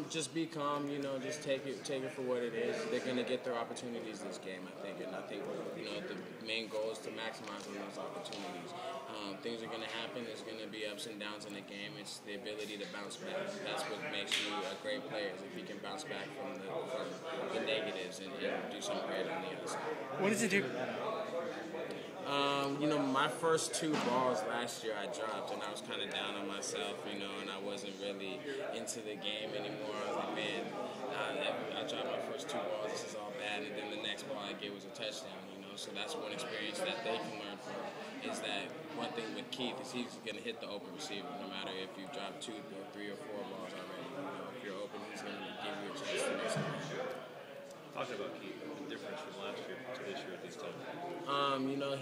Just be calm, just take it for what it is. They're going to get their opportunities this game, I think. And I think, the main goal is to maximize on those opportunities. Things are going to happen. There's going to be ups and downs in the game. It's the ability to bounce back. That's what makes you a great player, is if you can bounce back from the negatives and do something great on the other side. What does it do? My first 2 balls last year I dropped, and I was kind of down on myself, and I wasn't really into the game anymore. I was like, man, I dropped my first 2 balls, this is all bad, and then the next ball I get was a touchdown, So that's one experience that they can learn from, is that one thing with Keith is he's going to hit the open receiver, no matter if you drop 2 or 3 or 4 balls already. If you're open, he's going to give you a chance to make something happen. Talking about Keith, the difference from last year to this year at this time.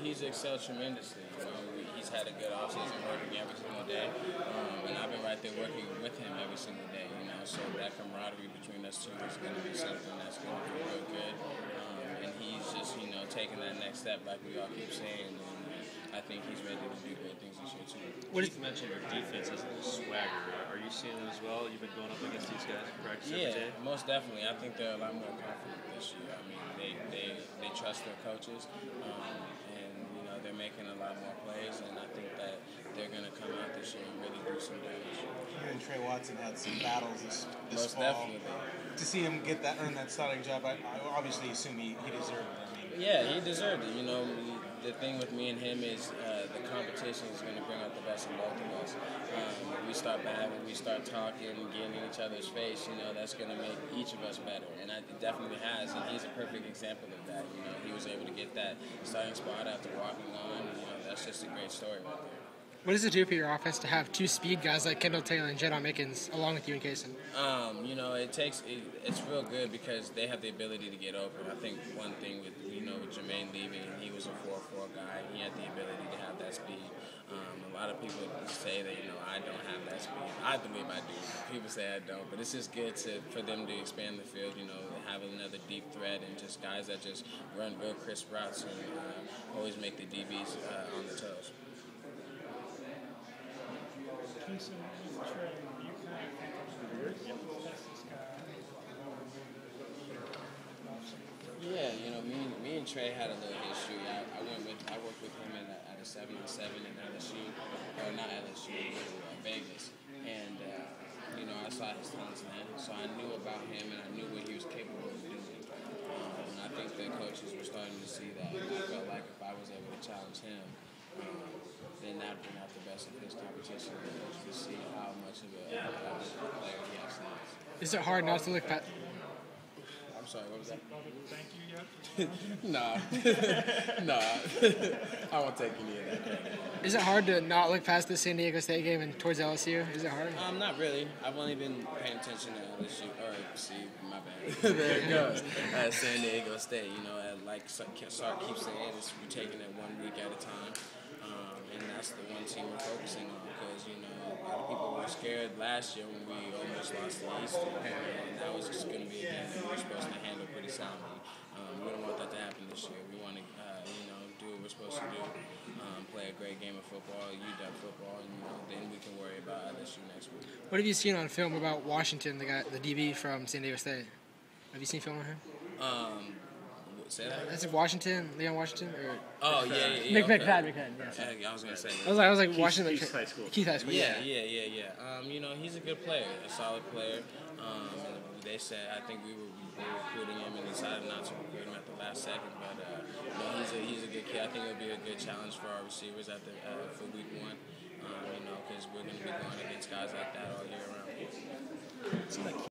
He's excelled tremendously. He's had a good offseason working every single day, and I've been right there working with him every single day. So that camaraderie between us two is going to be something that's going to be real good. And he's just, taking that next step, like we all keep saying. And I think he's ready to do great things this year too. Keith mentioned your defense has a swagger. Are you seeing it as well? You've been going up against these guys in practice every day? Yeah, most definitely. I think they're a lot more confident this year. I mean, they trust their coaches, and they're making a lot more plays. And I think that they're going to come out this year and really do some damage. You and Trey Watson had some battles this most fall. Definitely. To see him earn that starting job, I obviously assume he deserved it. Yeah, he deserved it. The thing with me and him is the competition is going to bring out the best in both of us. When we start battling, we start talking and getting in each other's face, that's going to make each of us better. And it definitely has, and he's a perfect example of that. He was able to get that starting spot after walking on. That's just a great story right there. What does it do for your offense to have 2 speed guys like Kendall Taylor and Jedon Mickens along with you and Kasen? It's real good because they have the ability to get open. I think one thing with Jermaine leaving, he was a 4-4 guy. He had the ability to have that speed. A lot of people say that I don't have that speed. I believe I do. People say I don't, but it's just good for them to expand the field. Have another deep threat and just guys that just run real crisp routes and always make the DBs on the toes. Kasen and Trey, you kind of think of the fastest guy. Yeah, me and Trey had a little history. I worked with him at a 7-7 in LSU, or not LSU, Vegas, and I saw his talents then, so I knew about him and I knew what he was capable of doing. And I think the coaches were starting to see that. And I felt like if I was able to challenge him, then that would bring out the best of his competition and to see how much of a player he actually is. Is it hard not to look past? I'm sorry, what was that? Thank you yet? Nah. I won't take any of that credit. Is it hard to not look past the San Diego State game and towards LSU? Is it hard? Not really. I've only been paying attention to LSU, my bad. There it goes. At San Diego State, like Sark keeps saying, we're taking it 1 week at a time. And that's the one team we're focusing on because, a lot of people were scared last year when we almost lost to Eastern. And that was just going to be a game that we're supposed to handle pretty soundly. We don't want that to happen this year. We want to, do what we're supposed to do, play a great game of football, UW football, and then we can worry about LSU next week. What have you seen on film about Washington, the DB from San Diego State? Have you seen film on him? Say that? That's Leon Washington? Or oh, yeah. McFadden, yes. I was going to say that. I was like Washington. Keith High School. Keith High School, yeah. He's a good player, a solid player. They said, I think we were recruiting him and decided not to recruit him at the last second. But he's a good kid. I think it'll be a good challenge for our receivers for week 1. Because we're going to be going against guys like that all year round.